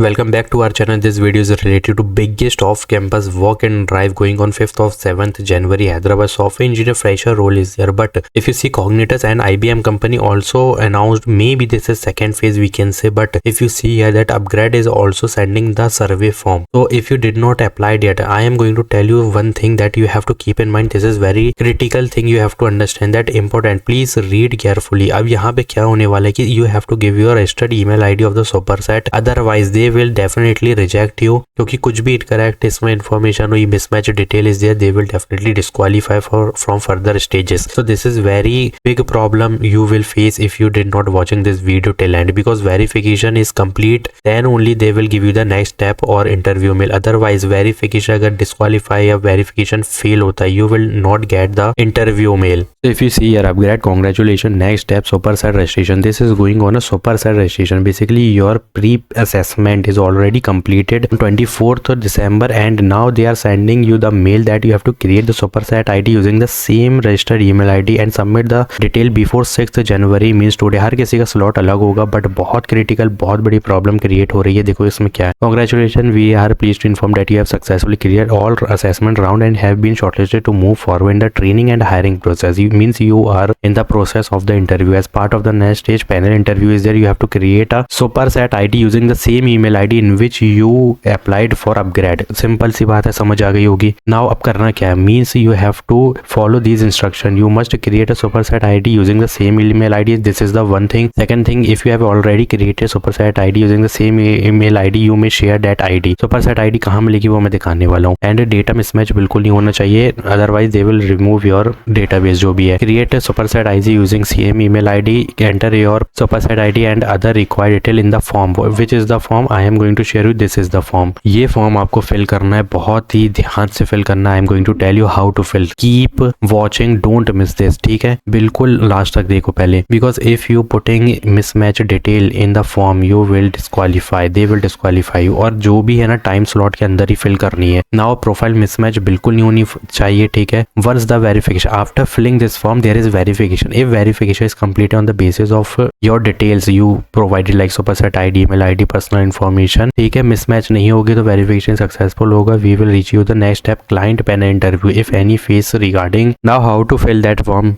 Welcome back to our channel. This video is related to biggest off-campus walk and drive going on 5th of 7th January. Hyderabad software engineer fresher role is there. But if you see, Cognitus and IBM company also announced, maybe this is second phase we can say. But if you see here that Upgrad is also sending the survey form. So if you did not apply it yet, I am going to tell you one thing that you have to keep in mind. This is very critical thing. You have to understand that important. Please read carefully. अब यहाँ पे क्या होने वाला है कि you have to give your registered email ID of the superset. Otherwise they will definitely reject you क्योंकि कुछ भी incorrect इसमें information हुई, mismatch detail is there, they will definitely disqualify from further stages. So this is very big problem you will face if you did not watching this video till end, because verification is complete, then only they will give you the next step or interview mail. Otherwise verification अगर disqualify या verification fail होता है, you will not get the interview mail. So if you see your Upgrad, congratulations, next step superset registration. This is going on a superset registration. Basically your pre-assessment is already completed on 24th of December and now they are sending you the mail that you have to create the superset ID using the same registered email ID and submit the detail before 6th January means today. हर किसी का slot अलग होगा but बहुत critical, बहुत बड़ी problem create हो रही है. देखो इसमें क्या है. Congratulations, we are pleased to inform that you have successfully cleared all assessment round and have been shortlisted to move forward in the training and hiring process. It means you are in the process of the interview. As part of the next stage panel interview is there, you have to create a superset ID using the same email ID in which you applied for Upgrad. Simple सी बात है, समझ आ गई होगी. Now अब करना क्या है, means you have to follow these instructions. You must create a superset ID using the same email ID. This is the one thing. Second thing, if you have already created superset ID using the same email ID, you may share that ID. Superset ID कहाँ मिलेगी वो मैं दिखाने वाला हूँ. And data mismatch बिल्कुल नहीं होना चाहिए, otherwise they will remove your database जो भी है. Create a superset ID using same email ID. Enter your superset ID and other required detail in the form. Which is the form I am going to share you. This is the form. ये form आपको fill करना है, बहुत ही ध्यान से fill करना है. I am going to tell you how to fill. Keep watching, don't miss this. ठीक है, बिल्कुल लास्ट तक देखो पहले, because if you putting mismatch detail in the form you will disqualify, they will disqualify you. और जो भी है ना टाइम स्लॉट के अंदर ही फिल करनी है. नाउ प्रोफाइल मिसमैच बिल्कुल नहीं होनी चाहिए. ठीक है, once the verification after filling this form there is verification. If verification is complete on the basis of your details you provided like superset ID, email ID, personal information. ठीक है, mismatch नहीं होगी तो वेरिफिकेशन सक्सेसफुल होगा. We will reach you the next step, client panel interview. If any face regarding now how to fill that form,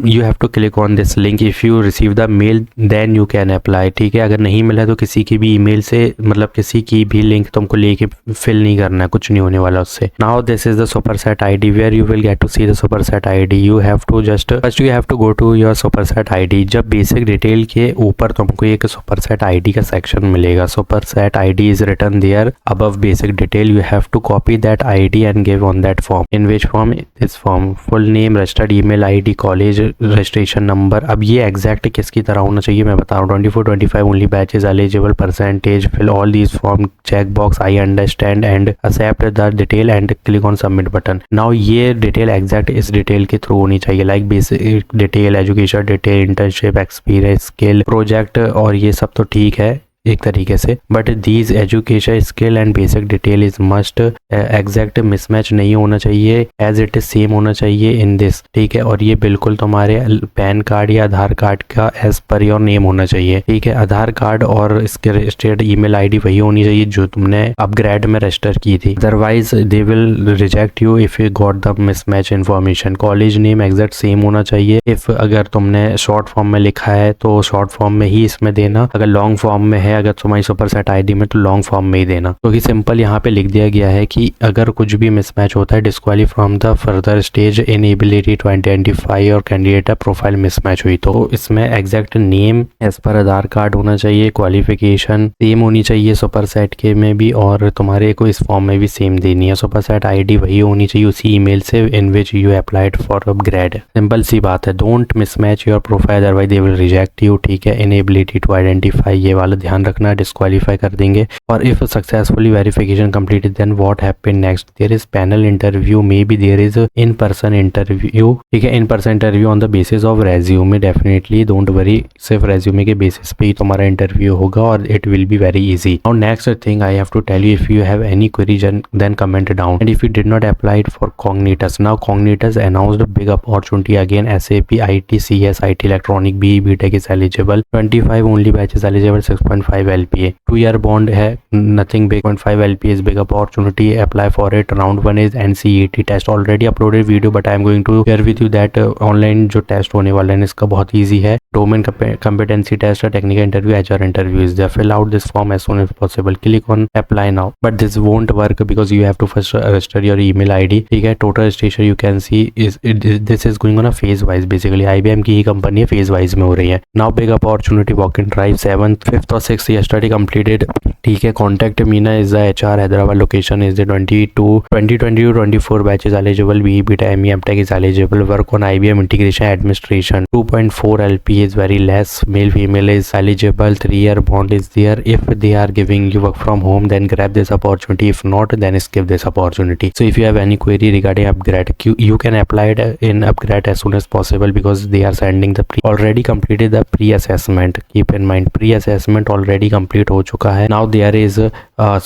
you have to click on this link. if you receive the mail then you can apply. ठीक है, अगर नहीं मिला तो किसी की भी email से, मतलब किसी की भी लिंक तुमको लेके फिल नहीं करना है, कुछ नहीं होने वाला उससे. now this is the superset ID where you will get to see the superset ID. you have to just first you have to go to your superset ID. जब बेसिक डिटेल के ऊपर तुमको एक superset ID का section मिलेगा. superset ID is written there above basic detail. you have to copy that ID and give on that form. in which form? this form. full name, registered email ID, college registration number. अब ये exact किसकी तरह होना चाहिए मैं बता रहा हूँ. 24-25 only batches eligible, percentage, fill all these form, check box I understand and accept the detail and click on submit button. Now ये डिटेल एग्जैक्ट इस डिटेल के थ्रू होनी चाहिए, like basic detail, education detail, internship, experience, skill, project, और ये सब तो ठीक है एक तरीके से. But these education, skill and basic detail is must exact mismatch नहीं होना चाहिए, एज इट इज सेम होना चाहिए इन दिस. ठीक है, और ये बिल्कुल तुम्हारे पैन कार्ड या आधार कार्ड का एज पर योर नेम होना चाहिए. ठीक है, आधार कार्ड और इसके रजिस्टर्ड ईमेल आईडी वही होनी चाहिए जो तुमने अपग्रेड में रजिस्टर की थी. Otherwise they will reject you if you got the mismatch information. College name exact same होना चाहिए. इफ अगर तुमने शॉर्ट फॉर्म में लिखा है तो शॉर्ट फॉर्म में ही इसमें देना. अगर लॉन्ग फॉर्म में है, अगर तुम्हारी सुपरसेट आईडी में, तो लॉन्ग फॉर्म में ही देना. क्योंकि सिंपल यहाँ पे लिख दिया गया है कि अगर कुछ भी मिसमैच होता है, disqualify from the further stage, inability to identify और कैंडिडेट प्रोफाइल मिसमैच हुई. तो इसमें एग्जैक्ट नेम एज पर आधार कार्ड होना चाहिए, क्वालिफिकेशन सेम होनी चाहिए सुपरसेट के में भी, और तुम्हारे को इस फॉर्म में भी सेम देनी है. सुपरसेट आईडी वही होनी चाहिए उसी ईमेल से in which you applied for upgrade. Simple सी बात है. Don't mismatch your profile otherwise they will reject you. ठीक है, इनएबिलिटी टू आइडेंटिफाई ये वाला ध्यान रखना, डिस्क्वालीफाई कर देंगे. और if successfully verification completed then what happen next, there is panel interview, may be there is in person interview. ठीक है, in person interview on the basis of resume. Definitely don't worry, सिर्फ resume के basis पे ही तुम्हारा interview होगा और it will be very easy. Now next thing I have to tell you, if you have any queries then comment down. And if you did not apply for Cognitus, now Cognitus announced a big opportunity again. SAP, IT, CS, IT, electronic, BE, BTech is eligible. 25 only batches eligible, 6.5 0.5 LPA. 2-year bond है, nothing big. 0.5 LPA is big opportunity. Apply for it. Round 1 is NCET test. Already uploaded video, but I am going to share with you that online जो test होने वाला है इसका बहुत easy है. Domain competency test, technical interview, HR interview is there. Fill out this form as soon as possible. Click on apply now. But this won't work because you have to first register your email ID. ठीक है. Total registration you can see is this is going on a phase wise. Basically IBM की ही company है, phase wise में हो रही है. Now big opportunity, walk in drive 7th, 5th और 6th yesterday completed. ठीक है. Contact Meena is the HR. Hyderabad location is the 2022-24 batch is eligible. BE Beta ME MTech is eligible. Work on IBM integration administration. 2.4 LPA is very less. Male female is eligible. 3-year bond is there. If they are giving you work from home, then grab this opportunity. If not, then skip this opportunity. So if you have any query regarding upgrade, you can apply it in upgrade as soon as possible because they are sending the already completed the pre-assessment. Keep in mind pre-assessment already complete हो चुका है. Now there is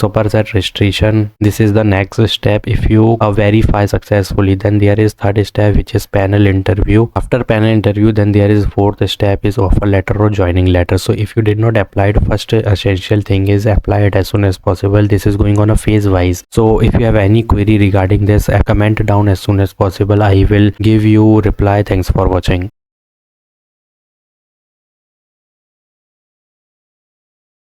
superset registration. This is the next step. If you verify successfully, then there is third step, which is panel interview. After panel interview, then there is fourth step is offer letter or joining letter. So if you did not apply it, first essential thing is apply it as soon as possible. This is going on a phase wise. So if you have any query regarding this, comment down as soon as possible. I will give you reply. Thanks for watching.